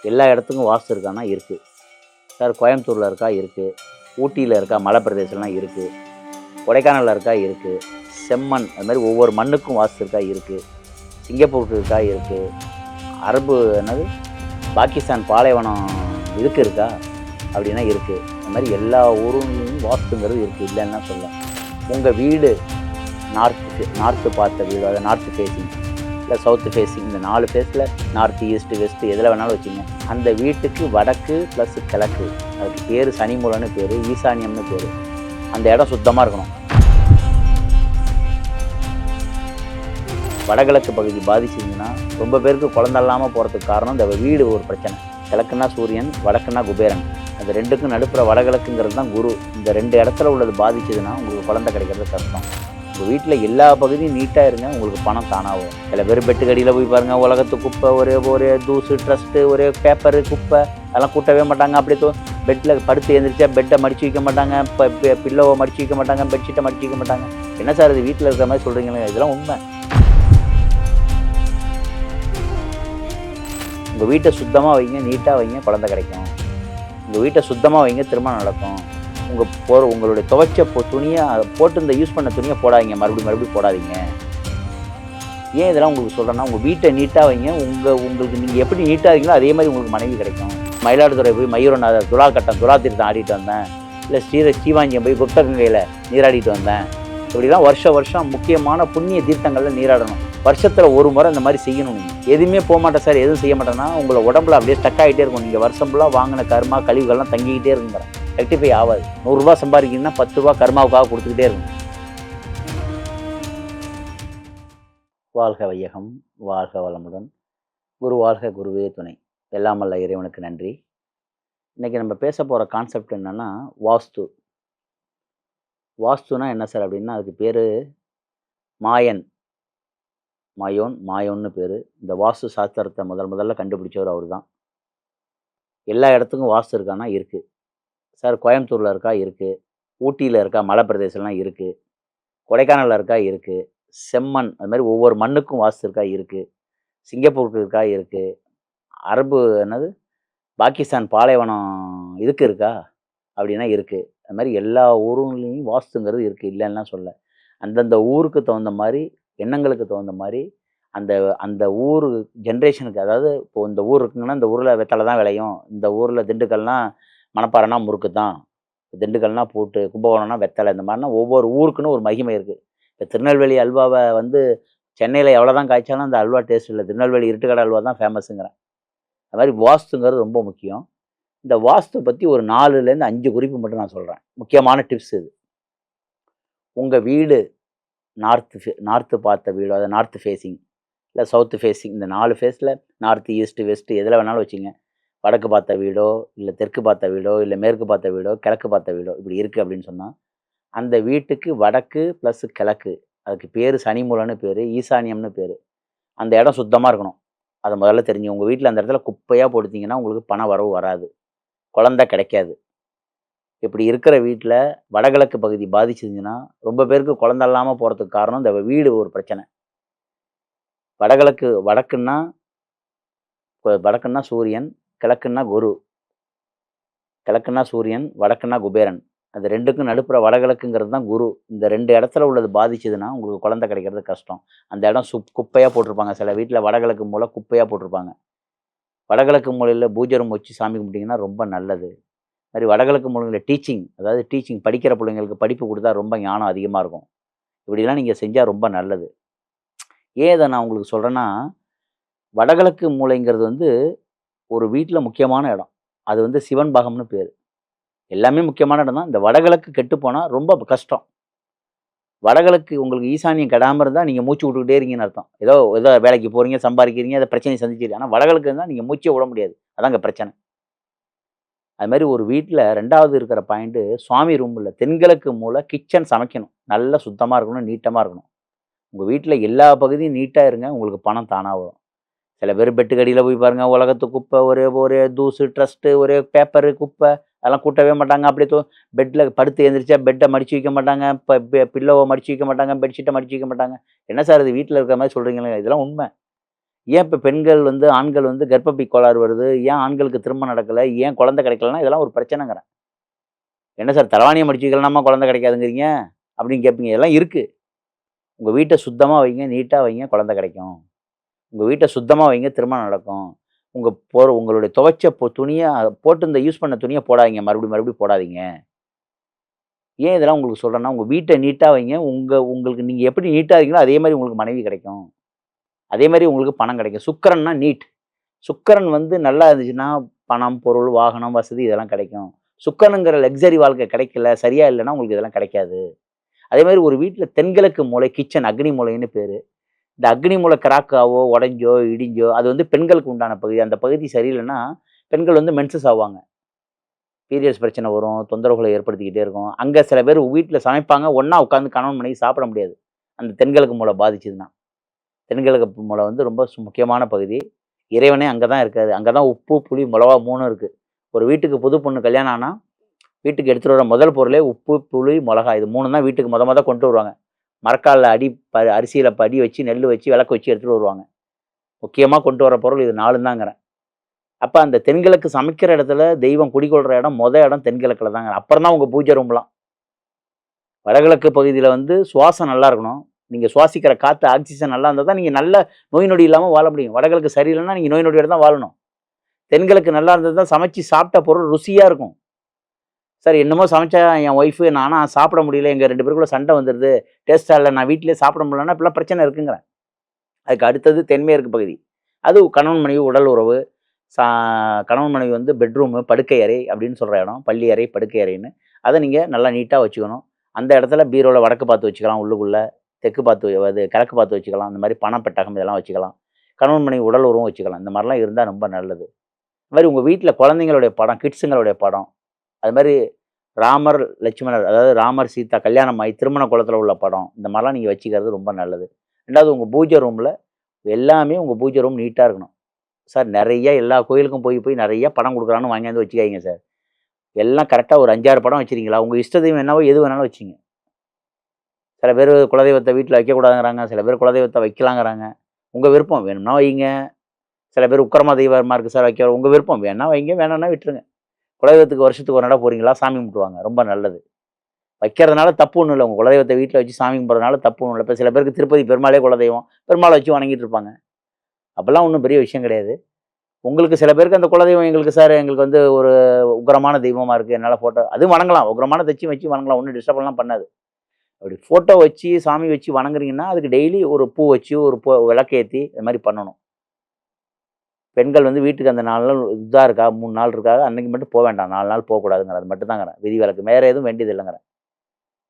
எல்லா இடத்துக்கும் வாஸ்து இருக்கான்னா இருக்குது சார். கோயம்புத்தூரில் இருக்கா? இருக்குது. ஊட்டியில் இருக்கா? மலை பிரதேசம்லாம் இருக்குது. கொடைக்கானலில் இருக்கா? இருக்குது. செம்மண் அது மாதிரி ஒவ்வொரு மண்ணுக்கும் வாஸ்து இருக்கா? இருக்குது. சிங்கப்பூருக்கு இருக்கா? இருக்குது. அரபு என்னது பாகிஸ்தான் பாலைவனம் இதுக்கு இருக்கா அப்படின்னா இருக்குது. அது மாதிரி எல்லா ஊருலையும் வாஸ்துங்கிறது இருக்குது, இல்லைன்னா சொல்ல. உங்கள் வீடு நார்த்து பார்த்த வீடு, அதாவது நார்த்து ஃபேஸிங் இல்லை சவுத்து ஃபேஸிங், இந்த 4 ஃபேஸில் நார்த்து ஈஸ்ட்டு வெஸ்ட்டு எதில் வேணாலும் வச்சுங்க. அந்த வீட்டுக்கு வடக்கு ப்ளஸ் கிழக்கு, அதுக்கு பேர் சனிமூலன்னு பேர், ஈசானியம்னு பேர். அந்த இடம் சுத்தமாக இருக்கணும். வடகிழக்கு பகுதி பாதிச்சிருந்துன்னா ரொம்ப பேருக்கு குழந்தை இல்லாமல் போகிறதுக்கு காரணம் இந்த வீடு ஒரு பிரச்சனை. கிழக்குன்னா சூரியன், வடக்குன்னா குபேரன். அந்த ரெண்டுக்கும் நடுப்புற வடகிழக்குங்கிறது தான் குரு. இந்த 2 இடத்துல உள்ளது பாதிச்சதுன்னா உங்களுக்கு குழந்தை கிடைக்கிறது கஷ்டம். உங்கள் வீட்டில் எல்லா பகுதியும் நீட்டாக இருங்க, உங்களுக்கு பணம் தானாகும். சில பேர் பெட்டு கடியில் போய் பாருங்கள், உலகத்து குப்பை, ஒரே தூசு ட்ரஸ்ட்டு, ஒரே பேப்பரு குப்பை, அதெல்லாம் கூட்டவே மாட்டாங்க. அப்படியே பெட்டில் படுத்து எழுந்திரிச்சா பெட்டை மடிச்சு வைக்க மாட்டாங்க, பில்லோவை மடிச்சு வைக்க மாட்டாங்க, பெட்ஷீட்டை மடிச்சு வைக்க மாட்டாங்க. என்ன சார் இது வீட்டில் இருக்கிற மாதிரி சொல்கிறீங்களே? இதெல்லாம் உண்மை. உங்கள் வீட்டை சுத்தமாக வைங்க, நீட்டாக வைங்க, குழந்தை கிடைக்கும். உங்கள் வீட்டை சுத்தமாக வைங்க, திருமணம் நடக்கும். உங்களுடைய துவைச்ச துணியை போட்டு இந்த யூஸ் பண்ண துணியை போடாதீங்க, மறுபடியும் போடாதீங்க. ஏன் இதெல்லாம் உங்களுக்கு சொல்கிறேன்னா, உங்கள் வீட்டை நீட்டாக வைங்க. உங்களுக்கு நீங்கள் எப்படி நீட்டாக இருக்கீங்களோ அதே மாதிரி உங்களுக்கு மனைவி கிடைக்கும். மயிலாடுதுறை போய் மயூரநாதர் துலா தீர்த்தம் ஆடிட்டு வந்தேன், இல்லை ஸ்ரீவாஞ்சியம் போய் குப்தகங்கையில் நீராடிட்டு வந்தேன். இப்படிலாம் வருஷம் முக்கியமான புண்ணிய தீர்த்தங்களில் நீராடணும். வருஷத்தில் ஒரு முறை இந்த மாதிரி செய்யணும். நீங்கள் எதுவுமே போக மாட்டேன் சார், எதுவும் செய்ய மாட்டேன்னா உங்களை உடம்புல அப்படியே ஸ்டக் ஆகிட்டே இருக்கும். நீங்கள் வருஷம் ஃபுல்லாக வாங்கின கர்மா கழிவுகள்லாம் தங்கிக்கிட்டே இருக்குங்கிறேன். ரெக்டிஃபை ஆகாது. 100 ரூபா சம்பாதிக்கணும்னா 10 ரூபா கர்மாவுக்காக கொடுத்துக்கிட்டே இருக்கும். வாழ்க வையகம், வாழ்க வளமுடன். குரு வாழ்க, குருவே துணை. எல்லாம் வல்ல இறைவனுக்கு நன்றி. இன்றைக்கி நம்ம பேச போகிற கான்செப்ட் என்னென்னா வாஸ்து. வாஸ்துனா என்ன சார் அப்படின்னா, அதுக்கு பேர் மாயோன்னு பேர். இந்த வாஸ்து சாஸ்திரத்தை முதல்ல கண்டுபிடிச்சவர் அவர் தான். எல்லா இடத்துக்கும் வாஸ்து இருக்கான்னா இருக்குது சார். கோயம்புத்தூரில் இருக்கா? இருக்குது. ஊட்டியில் இருக்கா? மலை பிரதேசம்லாம் இருக்குது. கொடைக்கானலில் இருக்கா? இருக்குது. செம்மண் அது மாதிரி ஒவ்வொரு மண்ணுக்கும் வாஸ்து இருக்கா? இருக்குது. சிங்கப்பூருக்கு இருக்கா? இருக்குது. அரபு என்னது பாகிஸ்தான் பாலைவனம் இதுக்கு இருக்கா அப்படின்னா இருக்குது. அது மாதிரி எல்லா ஊருலையும் வாஸ்துங்கிறது இருக்குது, இல்லைன்னா சொல்ல. அந்தந்த ஊருக்கு தகுந்த மாதிரி, எண்ணங்களுக்கு தகுந்த மாதிரி அந்த ஊர் ஜென்ரேஷனுக்கு, அதாவது இப்போது இந்த ஊர் இருக்குங்கன்னா இந்த ஊரில் வெத்தலை தான் விளையும், இந்த ஊரில் திண்டுக்கல்னால் மணப்பாறைனா முறுக்கு தான், திண்டுக்கல்னால் பூட்டு, கும்பகோணம்னா வெத்தலை, இந்த மாதிரினா ஒவ்வொரு ஊருக்குன்னு ஒரு மகிமை இருக்குது. இப்போ திருநெல்வேலி அல்வாவை சென்னையில் எவ்வளோ தான் காய்ச்சாலும் அந்த அல்வா டேஸ்ட் இல்லை. திருநெல்வேலி இருட்டுக்கடை அல்வா தான் ஃபேமஸுங்கிறேன். அது மாதிரி வாஸ்துங்கிறது ரொம்ப முக்கியம். இந்த வாஸ்து பற்றி ஒரு 4லேருந்து 5 குறிப்பு மட்டும் நான் சொல்கிறேன். முக்கியமான டிப்ஸ் இது. உங்கள் வீடு நார்த்து பார்த்த வீடு, அதாவது நார்த்து ஃபேஸிங் இல்லை சவுத்து ஃபேஸிங், இந்த 4 ஃபேஸில் நார்த்து ஈஸ்ட்டு வெஸ்ட்டு எதில் வேணாலும் வச்சுங்க. வடக்கு பார்த்த வீடோ, இல்லை தெற்கு பார்த்த வீடோ, இல்லை மேற்கு பார்த்த வீடோ, கிழக்கு பார்த்த வீடோ இப்படி இருக்குது அப்படின்னு சொன்னால், அந்த வீட்டுக்கு வடக்கு ப்ளஸ் கிழக்கு, அதுக்கு பேர் சனிமூலன்னு பேர், ஈசானியம்னு பேர். அந்த இடம் சுத்தமாக இருக்கணும். அதை முதல்ல தெரிஞ்சு. உங்கள் வீட்டில் அந்த இடத்துல குப்பையாக போடுத்தீங்கன்னா உங்களுக்கு பண வரவு வராது, குழந்தை கிடைக்காது. இப்படி இருக்கிற வீட்டில் வடகிழக்கு பகுதி பாதிச்சிருந்துச்சுன்னா ரொம்ப பேருக்கு குழந்தை இல்லாமல் போகிறதுக்கு காரணம் இந்த வீடு ஒரு பிரச்சனை. வடக்குன்னா சூரியன், கிழக்குன்னா குரு. கிழக்குன்னா சூரியன், வடக்குன்னா குபேரன். அது ரெண்டுக்கும் நடுப்புற வடகிழக்குங்கிறது தான் குரு. இந்த 2 இடத்துல உள்ளது பாதிச்சதுன்னா உங்களுக்கு குழந்தை கிடைக்கிறது கஷ்டம். அந்த இடம் குப்பையாக போட்டிருப்பாங்க. சில வீட்டில் வடகிழக்கு மூலை குப்பையாக போட்டிருப்பாங்க. வடகிழக்கு மூலையில் பூஜை ரூம் வச்சு சாமி கும்பிட்டிங்கன்னா ரொம்ப நல்லது. மாதிரி வடகிழக்கு மூலையில் டீச்சிங் படிக்கிற பிள்ளைங்களுக்கு படிப்பு கொடுத்தா ரொம்ப ஞானம் அதிகமாக இருக்கும். இப்படிலாம் நீங்கள் செஞ்சால் ரொம்ப நல்லது. ஏன் இதை நான் உங்களுக்கு சொல்கிறேன்னா, வடகிழக்கு மூலைங்கிறது ஒரு வீட்டில் முக்கியமான இடம். அது சிவன் பாகம்னு பேர். எல்லாமே முக்கியமான இடம் தான். இந்த வடகிழக்கு கெட்டு போனால் ரொம்ப கஷ்டம். வடகிழக்கு உங்களுக்கு ஈசானியம் கெடாமல் இருந்தால் நீங்கள் மூச்சு விட்டுக்கிட்டே இருக்கீங்கன்னு அர்த்தம். ஏதோ வேலைக்கு போகிறீங்க, சம்பாதிக்கிறீங்க, அதை பிரச்சனையை சந்திச்சிருக்கீங்க. ஆனால் வடகிழக்கு இருந்தால் நீங்கள் மூச்சே விட முடியாது. அதாங்க பிரச்சனை. அது மாதிரி ஒரு வீட்டில் 2வது இருக்கிற பாயிண்ட்டு, சுவாமி ரூமில் தென்கிழக்கு மூலை கிச்சன் சமைக்கணும். நல்லா சுத்தமாக இருக்கணும், நீட்டமாக இருக்கணும். உங்கள் வீட்டில் எல்லா பகுதியும் நீட்டாக இருங்க, உங்களுக்கு பணம் தானாக வரும். சில பேர் பெட்டு கடியில் போய் பாருங்கள், உலகத்து குப்பை, ஒரே தூசு ட்ரஸ்ட்டு, ஒரே பேப்பரு குப்பை, அதெல்லாம் கூட்டவே மாட்டாங்க. அப்படியே பெட்டில் படுத்து எழுந்திரிச்சா பெட்டை மடிச்சு வைக்க மாட்டாங்க, பில்லோவை மடிச்சு வைக்க மாட்டாங்க, பெட்ஷீட்டை மடிச்சு வைக்க மாட்டாங்க. என்ன சார் இது வீட்டில் இருக்கிற மாதிரி சொல்கிறீங்களே? இதெல்லாம் உண்மை. ஏன் இப்போ பெண்கள் வந்து ஆண்கள் வந்து கர்ப்பப்பை கோளாறு வருது? ஏன் ஆண்களுக்கு திருமணம் நடக்கல? ஏன் குழந்தை கிடைக்கலன்னா, இதெல்லாம் ஒரு பிரச்சனைங்கிறேன். என்ன சார் தலவாணிய மடிச்சு வைக்கலனாமா குழந்தை கிடைக்காதுங்கிறீங்க? அப்படின்னு கேட்பீங்க. இதெல்லாம் இருக்கு. உங்க வீட்ட சுத்தமா வைங்க, நீட்டா வைங்க, குழந்தை கிடைக்கும். உங்க வீட்ட சுத்தமா வைங்க, திருமணம் நடக்கும். உங்களுடைய துவைச்ச துணிய போட்டு இந்த யூஸ் பண்ண துணிய போடாதீங்க. மறுபடியும் மறுபடியும் போடாதீங்க. ஏன் இதெல்லாம் உங்களுக்கு சொல்றேன்னா, உங்க வீட்ட நீட்டா வைங்க. உங்களுக்கு நீங்க எப்படி நீட்டா இருக்கீங்களோ, அதே மாரி உங்களுக்கு மனைவி கிடைக்கும். அதே மாரி உங்களுக்கு பணம் கிடைக்கும். சுக்கிரன்னா நீட். சுக்கிரன் வந்து நல்லா இருந்துச்சுன்னா, பணம், பொருள், வாகனம், வசதி இதெல்லாம் கிடைக்கும். சுக்கிரனுங்கிற லக்ஸரி வாழ்க்கை கிடைக்கல, சரியா இல்லன்னா உங்களுக்கு இதெல்லாம் கிடைக்காது. அதே மாரி ஒரு வீட்ல தென்கிழக்கு மூலை கிச்சன் அக்னி மூலைன்னு பேரு. இந்த அக்னி மூலை கிராக்காவோ, உடைஞ்சோ, இடிஞ்சோ அது வந்து பெண்களுக்கு உண்டான பகுதி. அந்த பகுதி சரியில்லன்னா, பெண்கள் வந்து மென்சஸ் ஆவாங்க. பீரியட்ஸ் பிரச்சனை வரும், தொந்தரவுகள ஏற்படுத்திக்கிட்டே இருக்கும். அங்க சில பேர் வீட்ல சமைப்பாங்க, ஒண்ணா உட்காந்து கணவன், மனைவி சாப்பிட முடியாது. அந்த தென்கிழக்கு மூலை பாதிச்சதுன்னா. தென்கிழக்கு மூலை வந்து ரொம்ப முக்கியமான பகுதி. இறைவனே அங்க தான் இருக்காரு. அங்க தான் உப்பு, புளி, மிளகா 3ம் இருக்கு. ஒரு வீட்டுக்கு புது பொண்ணு கல்யாணம் ஆனா, வீட்டுக்கு எடுத்துட்டு வர முதல் பொருளே உப்பு, புளி, மொளகா இது 3ம் தான் வீட்டுக்கு மொத கொண்டு வருவாங்க. மரக்கால்ல அரிசியில படி வச்சு, நெல்லு வச்சு, விளக்கு வச்சு எடுத்துட்டு வருவாங்க. முக்கியமா கொண்டு வர பொருள் இது 4ம் தாங்கிறேன். அப்ப அந்த தென்கிழக்கு சமைக்கிற இடத்துல தெய்வம் குடிகொள்ற இடம் இடம் தென்கிழக்குல தாங்க. அப்புறம் தான் உங்க பூஜை ரூம்லாம். வடகிழக்கு பகுதியில வந்து சுவாசம் நல்லா இருக்கணும். நீங்க சுவாசிக்கிற காத்து ஆக்ஸிஜன் நல்லா இருந்தா தான் நீங்க நல்ல நோய் நொடி இல்லாம வாழ முடியும். வடகிழக்கு சரியில்லைன்னா நீங்க நோய் நொடியோட தான் வாழணும். தென்கிழக்கு நல்லா இருந்தது தான் சமைச்சு சாப்பிட்ட பொருள் ருசியா இருக்கும். சார் என்னமோ சமைச்சா என் ஒய்ஃபு நானா சாப்பிட முடியல. எங்க 2 பேருக்குள்ள சண்டை வந்துருது. டேஸ்ட்டா இல்ல. நான் வீட்லயே சாப்பிட முடியலன்னா இப்படிலாம் பிரச்சனை இருக்குங்கிறேன். அதுக்கு அடுத்தது தென்மேற்கு பகுதி. அது கணவன் மனைவி உடல் உறவு. சா கணவன் மனைவி வந்து பெட்ரூமு, படுக்கை அறை அப்படின்னு சொல்ற இடம். பள்ளி அறை, படுக்கை அறைன்னு. அத நீங்க நல்லா நீட்டா வச்சுக்கணும். அந்த இடத்துல பீரோல வடக்கு பார்த்து வச்சுக்கலாம் உள்ளுக்குள்ள. தெற்கு பார்த்து கிழக்கு பார்த்து வச்சுக்கலாம். அந்த மாரி பணப்பெட்டகம் இதெல்லாம் வச்சுக்கலாம். கணவன் மனைவி உடல் உறவும் வச்சுக்கலாம். இந்த மாரிலாம் இருந்தா ரொம்ப நல்லது. அது மாரி உங்க வீட்ல குழந்தைங்களுடைய படம், கிட்ஸுங்களுடைய படம், அது மாரி ராமர், லட்சுமணர் அதாவது ராமர், சீதா கல்யாணம் ஆயி திருமண கோலத்துல உள்ள படம். இந்த மாரிலாம் நீங்க வச்சுக்கிறது ரொம்ப நல்லது. 2வது உங்க பூஜை ரூம்ல எல்லாமே உங்க பூஜை ரூம் நீட்டா இருக்கணும். சார் நெறைய எல்லா கோயிலுக்கும் போய் நெறைய படம் குடுக்குறான்னு வாங்கியாந்து வச்சுக்காதீங்க சார். எல்லாம் கரெக்ட்டா ஒரு 5, 6 படம் வச்சிருக்கீங்களா? உங்க இஷ்ட தெய்வம் என்னவோ எது வேணாலும் வச்சுங்க. சில பேரு குலதெய்வத்த வீட்ல வைக்கக்கூடாதுங்கிறாங்க. சில பேர் குலதெய்வத்த வைக்கலாங்கிறாங்க. உங்க விருப்பம். வேணும்னா வைங்க. சில பேர் உக்கிரமா தெய்வமா இருக்கு சார் வைக்க உங்க விருப்பம். வேணா வைங்க, வேணாம்னா விட்டுருங்க. குலதெய்வத்துக்கு வருஷத்துக்கு ஒரு நடை போறீங்களா? சாமி கும்பிடுவாங்க. ரொம்ப நல்லது. வைக்கிறதுனால தப்பு ஒண்ணும் இல்ல. உங்க குலதெய்வத்த வீட்ல வச்சு சாமி கும்பிடுறதுனால தப்பு ஒண்ணும் இல்ல. இப்ப சில பேருக்கு திருப்பதி பெருமாளே குலதெய்வம். பெருமாள வச்சு வணங்கிட்டு இருப்பாங்க. அப்பல்லாம் ஒண்ணும் பெரிய விஷயம் கிடையாது. உங்களுக்கு சில பேருக்கு அந்த குலதெய்வம் எங்களுக்கு சார் எங்களுக்கு வந்து ஒரு உக்கிரமான தெய்வமா இருக்கு. என்னால அதுவும் வணங்கலாம். உக்கிரமான வச்சு வணங்கலாம். ஒண்ணும் டிஸ்டர்ப்லாம் பண்ணாது. அப்படி ஃபோட்டோ வச்சு, சாமி வச்சு வணங்குறீங்கன்னா, அதுக்கு டெய்லி ஒரு பூ வச்சு, ஒரு விளக்கேத்தி இது மாரி பண்ணணும். பெண்கள் வந்து வீட்டுக்கு அந்த 4 நாள் இதா இருக்கா, 3 நாள் இருக்கா, அன்னைக்கு மட்டும் வேண்டாம். 4 நாள் போக்கூடாதுங்கிறேன். அது மட்டும் தாங்கிறேன். விதிவிலக்கு. வேற எதுவும் வேண்டியது இல்லைங்கிறேன்.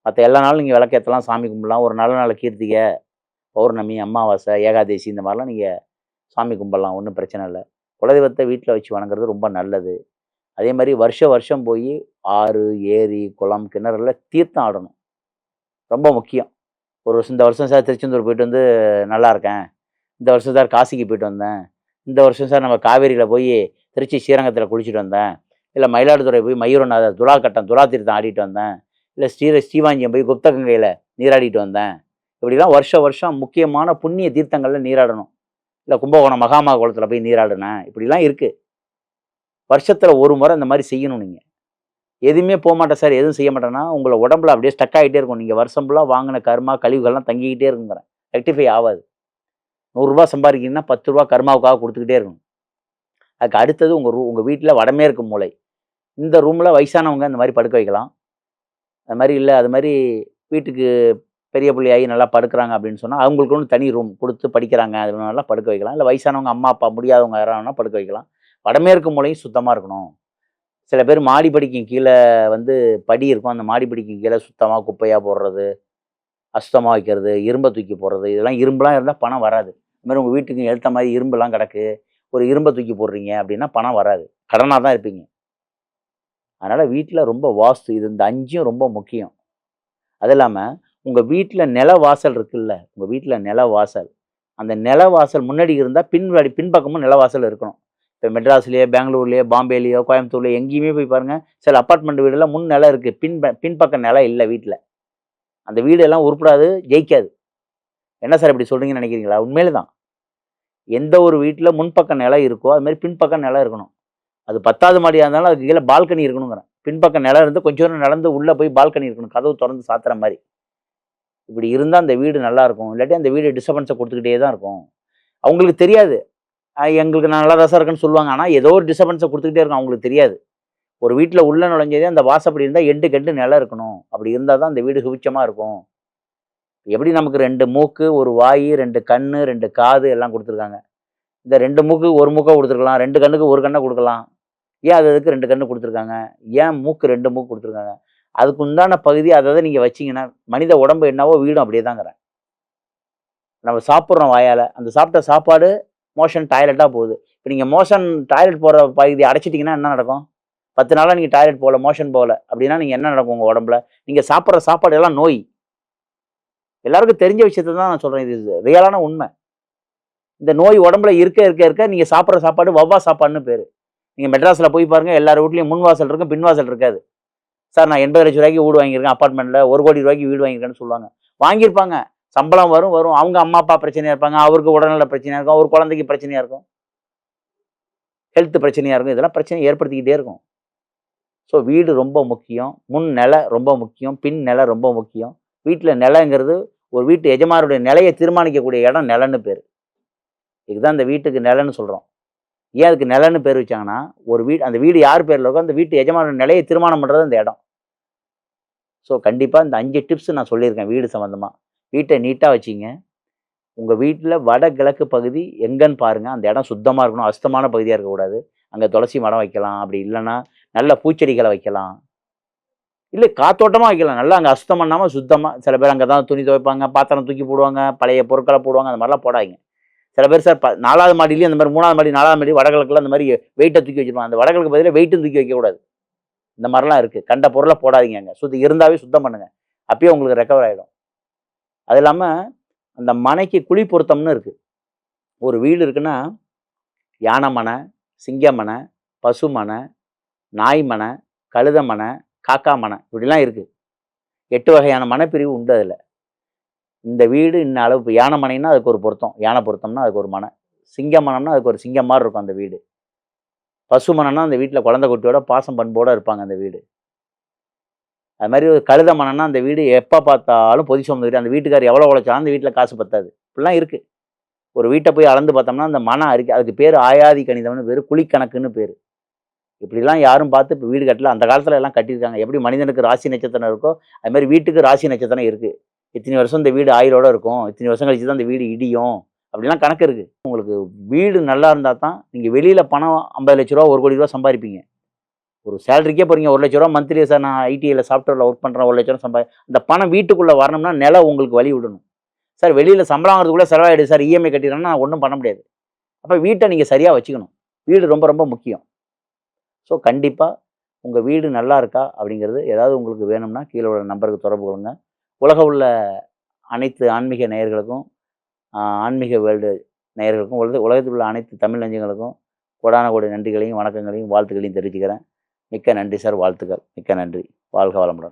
மத்த எல்லா நாளும் நீங்க விளக்கேத்தலாம், சாமி கும்பிடலாம். ஒரு நல்ல நாள் கீர்த்திகை, பௌர்ணமி, அமாவாசை, ஏகாதசி இந்த மாரிலாம் நீங்க சாமி கும்பிடலாம். ஒண்ணும் பிரச்சனை இல்ல. குலதெய்வத்த வீட்ல வச்சு வணங்குறது ரொம்ப நல்லது. அதே மாரி வருஷம் போயி ஆறு, ஏரி, குளம், கிணறுல தீர்த்தம் ஆடணும். ரொம்ப முக்கியம். இந்த வருஷம் சார் திருச்செந்தூர் போயிட்டு வந்து நல்லா இருக்கேன். இந்த வருஷம் சார் காசிக்கு போயிட்டு வந்தேன். இந்த வருஷம் சார் நம்ம காவேரியில திருச்சி ஸ்ரீரங்கத்தில குளிச்சுட்டு வந்தேன். இல்ல மயிலாடுதுறை போய் மயூரநாதர் துலா தீர்த்தம் ஆடிட்டு வந்தேன். இல்ல ஸ்ரீவாஞ்சியம் போய் குப்தகங்கையில நீராடிட்டு வந்தேன். இப்படிலாம் வருஷம் முக்கியமான புண்ணிய தீர்த்தங்கள்ல நீராடணும். இல்ல கும்பகோணம் மகாமக குளத்தில போய் நீராடினேன். இப்படிலாம் இருக்கு. வருஷத்துல ஒரு முறை இந்த மாரி செய்யணும் நீங்க. எதுவுமே போமாட்டேன் சார், எதுவும் செய்ய மாட்டேன்னா, உங்கள உடம்புல அப்படியே ஸ்டக் ஆயிட்டே இருக்கும். நீங்க வருஷம் ஃபுல்லா வாங்குன கர்மா, கழிவுகள்லாம் தங்கிக்கிட்டே இருக்குங்கிறேன். ரெக்டிஃபை ஆவாது. ரூ. 100 சம்பாதிக்கிறீங்கன்னா, ரூ. 10 கர்மாவுக்காக குடுத்துக்கிட்டே இருக்கணும். அதுக்கு அடுத்தது உங்க வீட்ல வடமேற்கு மூலை. இந்த ரூம்ல வயசானவங்க இந்த மாரி படுக்க வைக்கலாம். அது மாரி இல்ல, அது மாரி வீட்டுக்கு பெரிய புள்ளையாகி நல்லா படுக்குறாங்க அப்படின்னு சொன்னா, அவங்களுக்குன்னு தனி ரூம் குடுத்து படிக்கிறாங்க. அது மாரிலாம் படுக்க வைக்கலாம். இல்ல வயசானவங்க அம்மா, அப்பா முடியாதவங்க யாரா வேணா படுக்க வைக்கலாம். வடமேற்கு மூலையும் சுத்தமா இருக்கணும். சில பேர் மாடி படிக்கு கீழ வந்து படி இருக்கும். அந்த மாடி படிக்கு கீழ சுத்தமா குப்பையா போடுறது, அசுத்தமா வைக்கிறது, இரும்ப தூக்கி போடுறது, இதெல்லாம் இரும்புலாம் இருந்தா பணம் வராது. அது மாரி உங்க வீட்டுக்கு ஏத்த மாரி இரும்புலாம் கிடக்கு. ஒரு இரும்ப தூக்கி போடுறீங்க அப்படின்னா பணம் வராது. கடனா தான் இருப்பீங்க. அதனால வீட்ல ரொம்ப வாஸ்து இது இந்த 5ம் ரொம்ப முக்கியம். அது இல்லாம உங்க வீட்ல நில வாசல் இருக்குல்ல, உங்க வீட்ல நில வாசல். அந்த நில வாசல் முன்னாடி இருந்தா பின்பக்கமும் நிலவாசல் இருக்கணும். இப்ப மெட்ராஸ்லயோ, பெங்களூர்லயோ, பாம்பேலயோ, கோயம்புத்தூர்லயோ எங்கேயுமே போய் பாருங்க, சில அபார்ட்மெண்ட் வீடுலாம் முன் நிலம் இருக்கு. பின்பக்கம் நிலம் இல்ல வீட்ல. அந்த வீடு எல்லாம் உருப்படாது, ஜெயிக்காது. என்ன சார் இப்படி சொல்றீங்கன்னு நினைக்கிறீங்களா? உண்மையிலே தான். எந்த ஒரு வீட்ல முன்பக்க நிலம் இருக்கோ, அது மாரி பின்பக்கம் நிலம் இருக்கணும். அது 10வது மாடியா இருந்தாலும் அதுக்கு கீழ பால்கனி இருக்கணுங்கிறேன். பின்பக்கம் நிலம் இருந்து கொஞ்சம் தூரம் நடந்து உள்ள போய் பால்கனி இருக்கணும். கதவு தொறந்து சாத்துற மாரி. இப்படி இருந்தா அந்த வீடு நல்லாருக்கும். இல்லாட்டி அந்த வீடு டிஸ்டர்பன்ஸ குடுத்துக்கிட்டே தான் இருக்கும். அவங்களுக்கு தெரியாது. எங்களுக்கு நல்லா தான் சார் இருக்குன்னு சொல்லுவாங்க. ஆனா ஏதோ ஒரு டிஸ்டர்பன்ஸ குடுத்துக்கிட்டே இருக்கும். அவங்களுக்கு தெரியாது. ஒரு வீட்ல உள்ள நுழைஞ்சதே அந்த வாசப்படி இருந்தா எண்டுக்கு எண்டு நிலம் இருக்கணும். அப்படி இருந்தா தான் அந்த வீடு சுபிட்சமா இருக்கும். எப்படி நமக்கு 2 மூக்கு, 1 வாயி, 2 கண்ணு, 2 காது எல்லாம் குடுத்துருக்காங்க. இந்த 2 மூக்கு 1 மூக்க குடுத்துருக்கலாம். 2 கண்ணுக்கு 1 கண்ண குடுக்கலாம். ஏன் அது அதுக்கு 2 கண்ணு குடுத்துருக்காங்க? ஏன் மூக்கு 2 மூக்கு குடுத்துருக்காங்க? அதுக்கு உண்டான பகுதி அத அத நீங்க வச்சீங்கன்னா, மனித உடம்பு என்னவோ வீடும் அப்படியே தாங்கிறேன். நம்ம சாப்பிடுறோம் வாயால. அந்த சாப்பிட்ட சாப்பாடு மோஷன் டாய்லெட்டா போகுது. இப்ப நீங்க மோஷன் டாய்லெட் போற பகுதிய அடைச்சிட்டீங்கன்னா என்ன நடக்கும்? 10 நாளா நீங்க டாய்லெட் போல, மோஷன் போகல. அப்படின்னா நீங்க என்ன நடக்கும் உங்க உடம்புல? நீங்க சாப்பிடுற சாப்பாடு எல்லாம் நோய். எல்லாருக்கும் தெரிஞ்ச விஷயத்த தான் நான் சொல்றேன். இது ரியலான உண்ம. இந்த நோய் உடம்புல இருக்க நீங்க சாப்பிடுற சாப்பாடு வவ்வா சாப்பாடுன்னு பேரு. நீங்க மெட்ராஸ்ல போய் பாருங்க எல்லார் வீட்லயும் முன் வாசல் இருக்கும், பின் வாசல் இருக்காது. சார் நான் 80,00,000 வீடு வாங்கியிருக்கேன் அபார்ட்மெண்ட்ல. ₹1,00,00,000 வீடு வாங்கியிருக்கேன்னு சொல்லுவாங்க. வாங்கியிருப்பாங்க. சம்பளம் வரும், வரும். அவங்க அம்மா, அப்பா பிரச்சனையா இருப்பாங்க. அவருக்கு உடல்நல பிரச்சனையா இருக்கும். அவர் குழந்தைக்கு பிரச்சனையா இருக்கும். ஹெல்த் பிரச்சனையா இருக்கும். இதெல்லாம் பிரச்சனைய ஏற்படுத்திக்கிட்டே இருக்கும். ஸோ வீடு ரொம்ப முக்கியம். முன் நில ரொம்ப முக்கியம். பின் நில ரொம்ப முக்கியம். வீட்ல நிலங்கிறது ஒரு வீட்டு எஜமானருடைய நிலைய தீர்மானிக்கக்கூடிய இடம் நிலன்னு பேரு. இதுதான் இந்த வீட்டுக்கு நிலன்னு சொல்றோம். ஏன் அதுக்கு நிலன்னு பேர் வச்சாங்கன்னா, ஒரு அந்த வீடு யார் பேர்ல இருக்கோ, அந்த வீட்டு எஜமானோட நிலைய தீர்மானம் பண்றது அந்த இடம். ஸோ கண்டிப்பா இந்த 5 டிப்ஸ் நான் சொல்லியிருக்கேன் வீடு சம்மந்தமா. வீட்ட நீட்டா வச்சுக்கங்க. உங்க வீட்ல வடகிழக்கு பகுதி எங்கன்னு பாருங்க. அந்த இடம் சுத்தமா இருக்கணும். அசுத்தமான பகுதியா இருக்கக்கூடாது. அங்க துளசி மரம் வைக்கலாம். அப்படி இல்லன்னா, நல்ல பூச்செடிகள வைக்கலாம். இல்ல காத்தோட்டமா வைக்கலாம். நல்லா அங்க அசுத்தம் பண்ணாம சுத்தமா சில பேர் அங்க தான் துணி துவைப்பாங்க, பாத்திரம் தூக்கி போடுவாங்க, பழைய பொருட்கள போடுவாங்க. அந்த மாரிலாம் போடாதீங்க. சில பேர் சார் 4வது மாடியிலயும் அந்த மாரி 3வது மாடி, 4வது மாடி வடகிழக்குல அந்த மாரி வெயிட்ட தூக்கி வச்சிருப்பாங்க. அந்த வடகிழக்கு பதிலா வெயிட்டும் தூக்கி வைக்கக்கூடாது. இந்த மாரிலாம் இருக்கு. கண்ட பொருள போடாதீங்க அங்க. இருந்தாவே சுத்தம் பண்ணுங்க. அப்பயே உங்களுக்கு ரெக்கவர் ஆயிடும். அது இல்லாம அந்த மனைக்கு குழி பொருத்தம்னு இருக்கு. ஒரு வீடு இருக்குன்னா, யானை மனை, சிங்க மனை, பசு மனை, நாய் மனை, கழுத மனை, காக்கா மனை இப்படிலாம் இருக்கு. 8 வகையான மனைப்பிரிவு உண்டு அதுல. இந்த வீடு இன்ன அளவு இப்ப யானை மனைன்னா அதுக்கு ஒரு பொருத்தம். யானை பொருத்தம்னா அதுக்கு ஒரு மனை. சிங்க மனைன்னா அதுக்கு ஒரு சிங்கம் மாரி இருக்கும் அந்த வீடு. பசு மனைன்னா அந்த வீட்ல குழந்தை குட்டியோட பாசம் பண்போட இருப்பாங்க அந்த வீடு. அது மாரி ஒரு கழுத மனைன்னா அந்த வீடு எப்ப பார்த்தாலும் பொதி சுமந்த வீடு. அந்த வீட்டுக்காரர் எவ்வளோ உழைச்சாலும் அந்த வீட்ல காசு பத்தாது. இப்படிலாம் இருக்கு. ஒரு வீட்ட போய் அளந்து பார்த்தோம்னா, அந்த மன அறிக்கை அதுக்கு பேரு ஆயாதி கணிதம்னு பேரு, குழிக்கணக்குன்னு பேரு. இப்படிலாம் யாரும் பார்த்து இப்ப வீடு கட்டல. அந்த காலத்துல எல்லாம் கட்டியிருக்காங்க. எப்படி மனிதனுக்கு ராசி நட்சத்திரம் இருக்கோ, அது மாரி வீட்டுக்கு ராசி நட்சத்திரம் இருக்கு. இத்தனை வருஷம் இந்த வீடு ஆயுளோட இருக்கும். இத்தனை வருஷம் கழிச்சு தான் இந்த வீடு இடியும். அப்படிலாம் கணக்கு இருக்கு. உங்களுக்கு வீடு நல்லா இருந்தா தான், நீங்க வெளியில பணம் ரூ. 50,00,000 ₹1,00,00,000 சம்பாரிப்பீங்க. ஒரு சேலரிக்கே போறீங்க ₹1,00,000 மந்த்லி சார் நான் ஐடிஐல சாஃப்ட்வேர்ல ஒர்க் பண்றேன் ₹1,00,000 அந்த பணம் வீட்டுக்குள்ள வரணும்னா நிலம் உங்களுக்கு வழி விடணும். சார் வெளியில சம்பளம் வாங்குறதுக்குள்ள செலவாயிடுது சார் இஎம்ஐ கட்டிடுறேன்னா ஒண்ணும் பண்ண முடியாது. அப்ப வீட்ட நீங்க சரியா வச்சுக்கணும். வீடு ரொம்ப ரொம்ப முக்கியம். ஸோ கண்டிப்பா உங்க வீடு நல்லா இருக்கா? அப்படிங்கிறது ஏதாவது உங்களுக்கு வேணும்னா கீழ உள்ள நம்பருக்கு தொடர்பு கொள்ளுங்க. உலக உள்ள அனைத்து ஆன்மீக நேயர்களுக்கும், ஆன்மீக வேர்ல்டு நேயர்களுக்கும், உலகத்தில் உள்ள அனைத்து தமிழ் நெஞ்சங்களுக்கும் கோடான கோடி நன்றிகளையும், வணக்கங்களையும், வாழ்த்துக்களையும் தெரிவிச்சுக்கிறேன். மிக்க நன்றி சார். வாழ்த்துக்கள். மிக்க நன்றி. வாழ்க வளமுடன்.